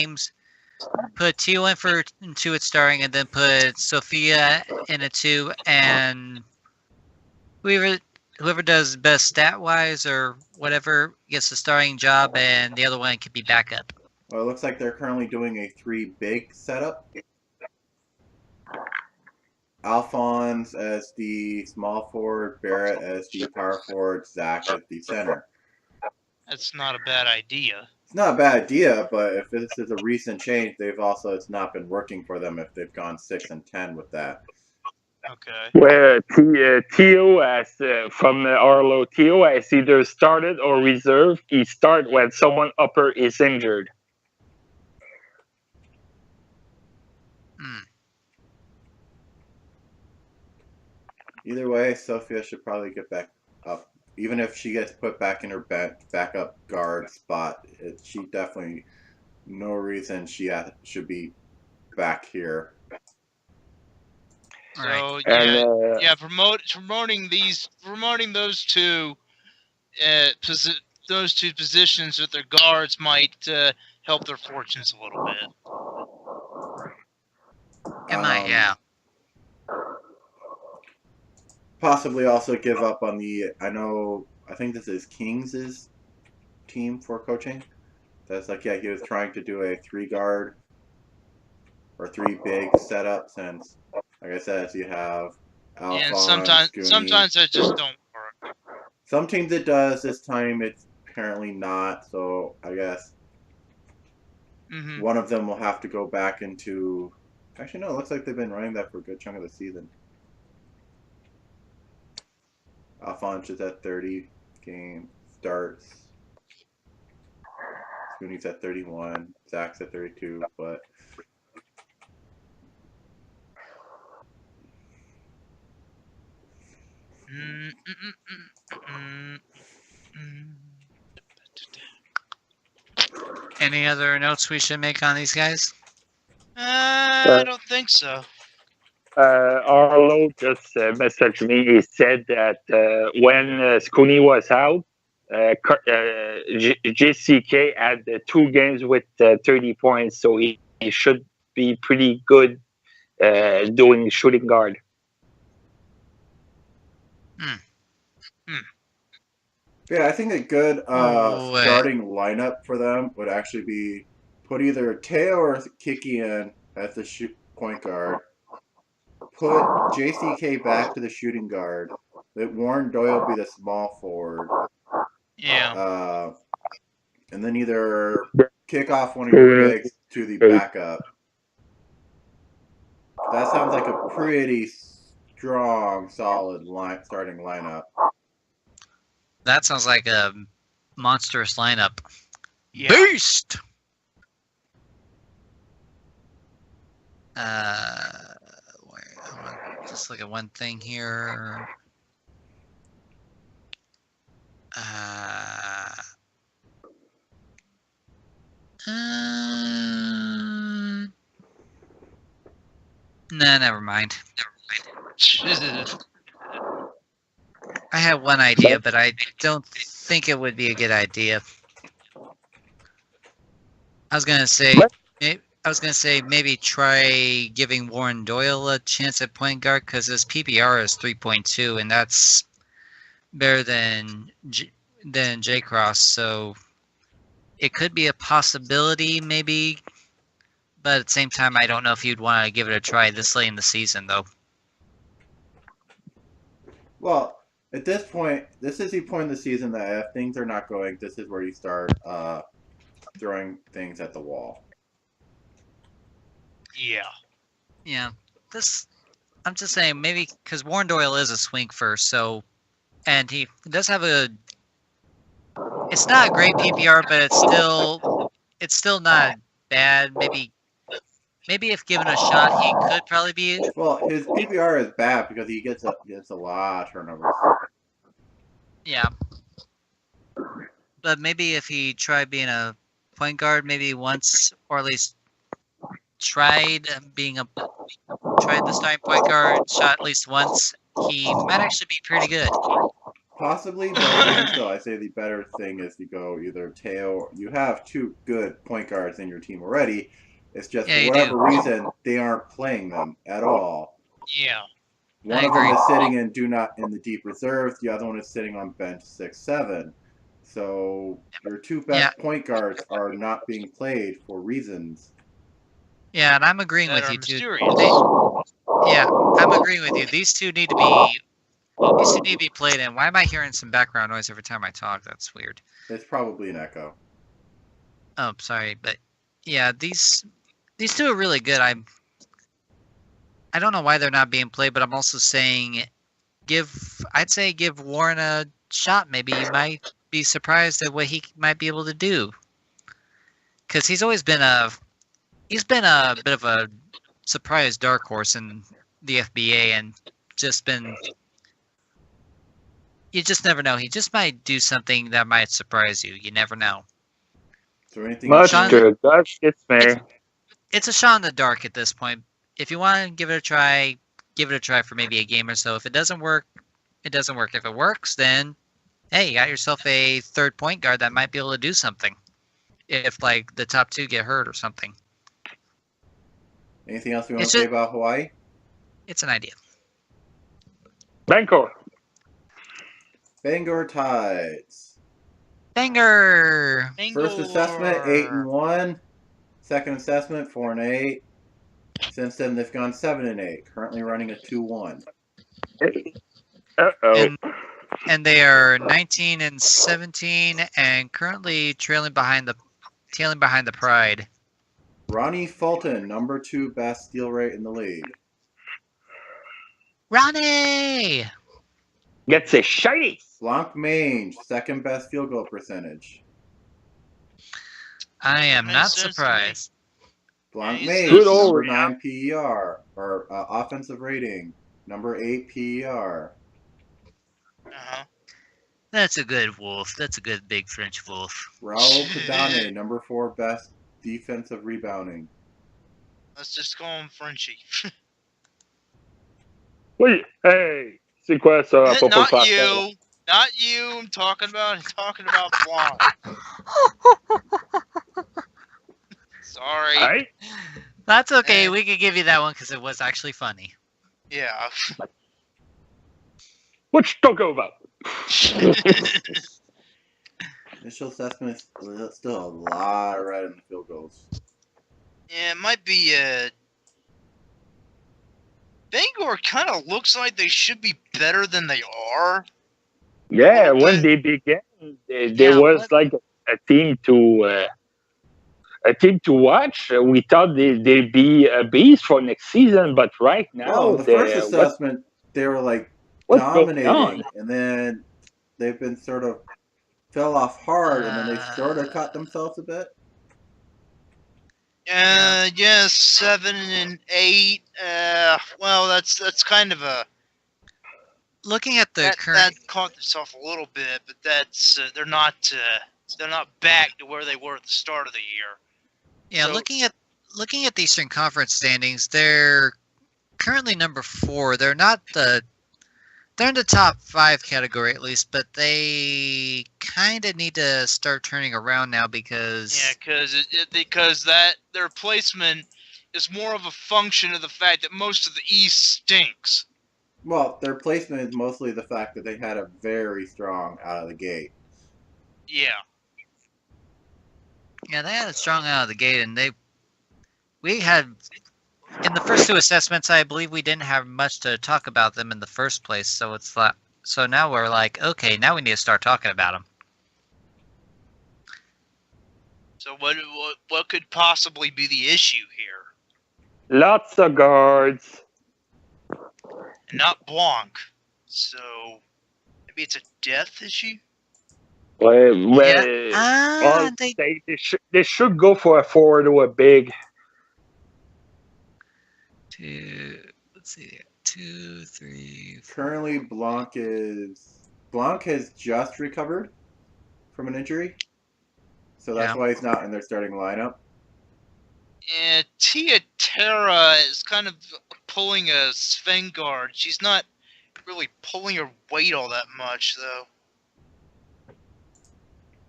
games, put Teal in for 2 at starting, and then put Sophia in a 2, and whoever does best stat-wise or whatever gets the starting job, and the other one could be backup. Well, it looks like they're currently doing a 3 big setup. Alphonse as the small forward, Barrett as the power forward, Zach as the center. That's not a bad idea. It's not a bad idea, but if this is a recent change, it's not been working for them if they've gone 6 and 10 with that. Okay. Where Theo from Arlo, Theo has either started or reserved. He start when someone upper is injured. Either way, Sophia should probably get back up. Even if she gets put back in her backup guard spot, she definitely no reason she should be back here. So And, promoting those two positions with their guards might help their fortunes a little bit. It might, yeah. Possibly also give up on I think this is Kings' team for coaching. That's like, yeah, he was trying to do a 3 guard or 3 big setup since, like I said, you have Alphonse, and sometimes that just don't work. Some teams it does. This time it's apparently not. So I guess one of them will have to go back into. Actually, no. It looks like they've been running that for a good chunk of the season. Alphonse is at 30 game starts. Scooney's at 31. Zach's at 32. But Any other notes we should make on these guys? I don't think so. Arlo just messaged me. He said that when Scooney was out, JCK had 2 games with 30 points, so he should be pretty good doing shooting guard. Yeah, I think a good starting lineup for them would actually be put either Teo or Kiki in as the point guard. Put JCK back to the shooting guard. Let Warren Doyle be the small forward. Yeah. And then either kick off one of your bigs to the backup. That sounds like a pretty strong, solid starting lineup. That sounds like a monstrous lineup. Yeah. Beast! Just look at one thing here. Nah, never mind. I have one idea, but I don't think it would be a good idea. I was gonna say maybe try giving Warren Doyle a chance at point guard because his PPR is 3.2, and that's better than J Cross. So it could be a possibility, maybe. But at the same time, I don't know if you'd want to give it a try this late in the season, though. Well, at this point, this is the point in the season that if things are not going, this is where you start throwing things at the wall. Yeah. Yeah. I'm just saying, maybe because Warren Doyle is a swing first, so, and he does have it's not a great PPR, but it's still not bad. Maybe if given a shot, he could probably be. Well, his PPR is bad because he gets a lot of turnovers. Yeah. But maybe if he tried being a point guard, maybe once, or at least tried the starting point guard shot at least once, he might actually be pretty good. Possibly, but even still, I say the better thing is to go either Teo. You have 2 good point guards in your team already. It's just Yeah, for you whatever do. reason they aren't playing them at all. Yeah. One I of them agree. is sitting in the deep reserve. The other one is sitting on bench 6-7. So your 2 best point guards are not being played for reasons. Yeah, and I'm agreeing That with are you too. mysterious. Yeah, I'm agreeing with you. These two need to be played in. Why am I hearing some background noise every time I talk? That's weird. It's probably an echo. Oh, sorry, but yeah, these two are really good. I don't know why they're not being played, but I'm also saying I'd say give Warren a shot. Maybe you might be surprised at what he might be able to do. Because he's been a bit of a surprise dark horse in the FBA and just been. You just never know. He just might do something that might surprise you. You never know. Is there anything Much else? good. That's it, man. It's a shot in the dark at this point. If you want to give it a try, give it a try for maybe a game or so. If it doesn't work, it doesn't work. If it works, then hey, you got yourself a 3rd point guard that might be able to do something. If like the top 2 get hurt or something. Anything else you want to say about Hawaii? It's an idea. Bangor. Bangor Tides. Banger! First assessment 8-1. Second assessment 4-8. Since then they've gone 7-8. Currently running a 2-1. Uh-oh. And they are 19-17 and currently trailing behind the Pride. Ronnie Fulton, number 2 best steal rate in the league. Ronnie! Gets a shiny. Blanc Mange, 2nd best field goal percentage. I am not surprised. Blanc He's Mange, good old number 9 PER, or offensive rating, number 8 PER. That's a good wolf. That's a good big French wolf. Raul Cadane, number 4 best defensive rebounding. Let's just call him Frenchie. Oui, hey, c'est quoi ça? À propos Not de you. Not you. I'm talking about Blanc. Sorry. Hey? That's okay. We can give you that one because it was actually funny. Yeah. What you talking about? Initial assessment is still a lot of red in the field goals. Yeah, it might be. Bangor kind of looks like they should be better than they are. Yeah, when they began, there was like a team to watch. We thought they'd be a beast for next season, but right now, Well, the first assessment they were like dominating, and then they've been sort of fell off hard, and then they sort of caught themselves a bit. Yeah, 7-8. Well, that's kind of a. Looking at the current, that caught themselves a little bit, but that's they're not back to where they were at the start of the year. Yeah, so, looking at the Eastern Conference standings, they're currently number 4. They're in the top 5 category at least, but they kind of need to start turning around now because because their placement is more of a function of the fact that most of the East stinks. Well, their placement is mostly the fact that they had a very strong out of the gate. Yeah. Yeah, they had it strong out of the gate, and we had in the first 2 assessments, I believe we didn't have much to talk about them in the first place. So it's like, so now we're like, okay, now we need to start talking about them. So what could possibly be the issue here? Lots of guards. And not Blanc. So maybe it's a depth issue? They should go for a forward or a big. Let's see here. 2, 3, 4. Currently, Blanc has just recovered from an injury, so that's why he's not in their starting lineup. And Tia Terra is kind of pulling a Svengard. She's not really pulling her weight all that much, though.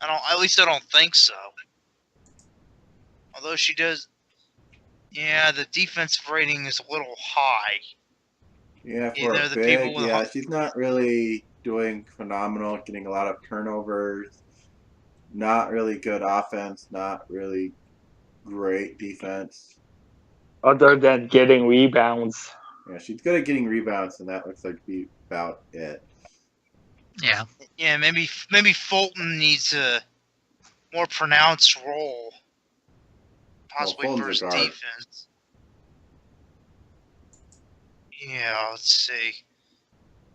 At least I don't think so. Although she does, yeah, the defensive rating is a little high. Yeah, for a big, yeah, she's not really doing phenomenal, getting a lot of turnovers, not really good offense, not really great defense. Other than getting rebounds. Yeah, she's good at getting rebounds, and that looks like to be about it. Yeah. Yeah, maybe Fulton needs a more pronounced role, possibly for his defense. Yeah, let's see.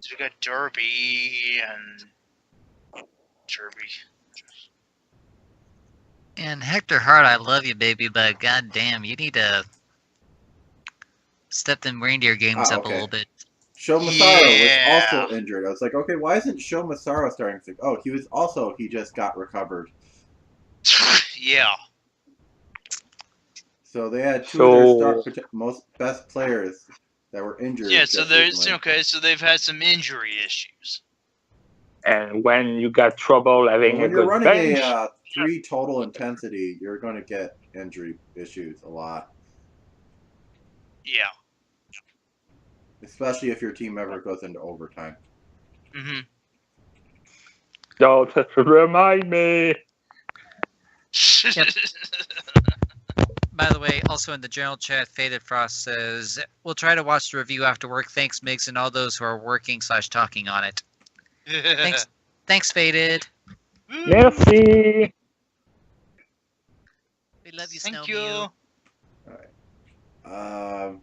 So we got Derby and Derby. And Hector Hart, I love you, baby, but goddamn, you need to step them reindeer games up a little bit. Sho Massaro was also injured. I was like, okay, why isn't Sho Massaro starting? It's like, oh, he just got recovered. Yeah. So they had two of their best players that were injured. Yeah, so there's okay. So they've had some injury issues. And when you got trouble having a good bench, when you're running a 3 total intensity, you're going to get injury issues a lot. Yeah. Especially if your team ever goes into overtime. Mm-hmm. Don't remind me. Yep. By the way, also in the general chat, Faded Frost says, we'll try to watch the review after work. Thanks, Migs, and all those who are working/talking on it. Thanks, Faded. Merci. We love you, Thank Snow you. Mew. Alright.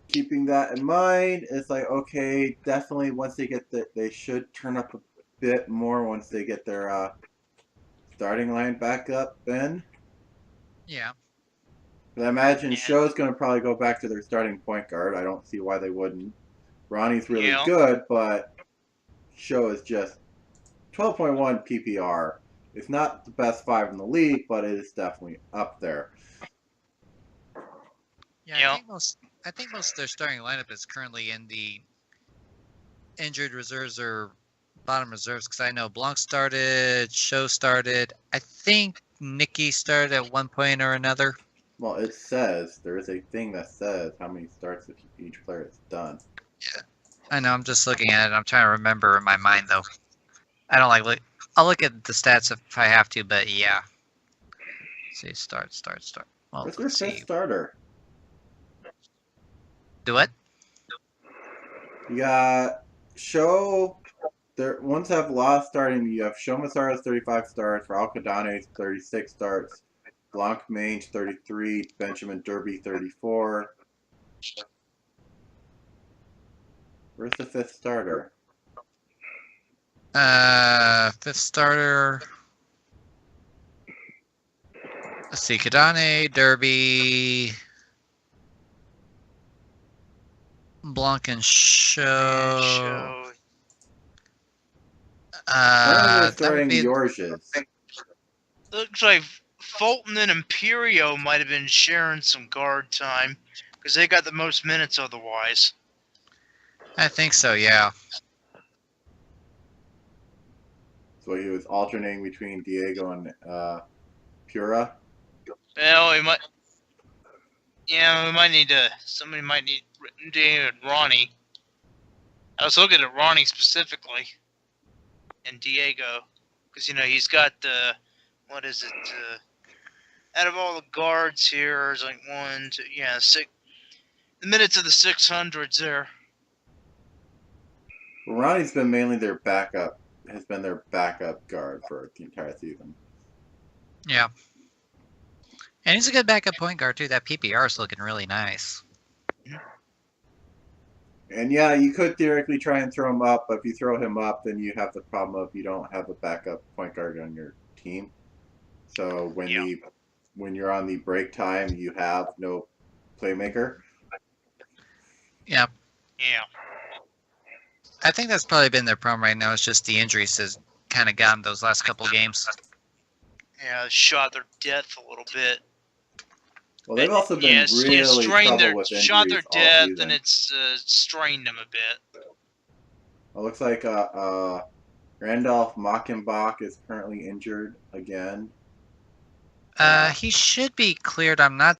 Keeping that in mind, it's like, okay, definitely once they get they should turn up a bit more once they get their starting line back up then. Yeah. But I imagine Sho's going to probably go back to their starting point guard. I don't see why they wouldn't. Ronnie's really good, but Sho is just 12.1 PPR. It's not the best 5 in the league, but it is definitely up there. Yeah, I think most of their starting lineup is currently in the injured reserves or bottom reserves, because I know Blanc started, Sho started. I think Nikki started at one point or another. Well, it says, there is a thing that says how many starts each player has done. Yeah. I know, I'm just looking at it. I'm trying to remember in my mind, though. I don't like I'll look at the stats if I have to, but yeah. Let's see, start. Well, what's their fifth starter? Do what? You got Sho. There, ones have lost starting. You have Sho Massaro's 35 starts, Raul Cadane's 36 starts, Blanc Mange 33, Benjamin Derby 34. Where's the fifth starter? Fifth starter. Let's see, Cadane, Derby, Blanc, and Sho. Starting Georges. Looks like Fulton and Imperio might have been sharing some guard time because they got the most minutes otherwise. I think so, yeah. So he was alternating between Diego and Pura. Well, we might. Yeah, we might need to. Somebody might need Diego and Ronnie. I was looking at Ronnie specifically. And Diego, because he's got the what is it? Out of all the guards here, there's like 1, 2, yeah, 6. The minutes of the 600s there. Well, Ronnie's been mainly their backup. Has been their backup guard for the entire season. Yeah, and he's a good backup point guard too. That PPR is looking really nice. And yeah, you could theoretically try and throw him up, but if you throw him up, then you have the problem of you don't have a backup point guard on your team. So when you're on the break time, you have no playmaker. Yeah. Yeah. I think that's probably been their problem right now. It's just the injuries has kind of gotten those last couple games. Yeah, shot their depth a little bit. Well, they've also been really trouble with injuries shot their all depth, season. and it's strained them a bit. It looks like Randolph Mockenbach is currently injured again. He should be cleared. I'm not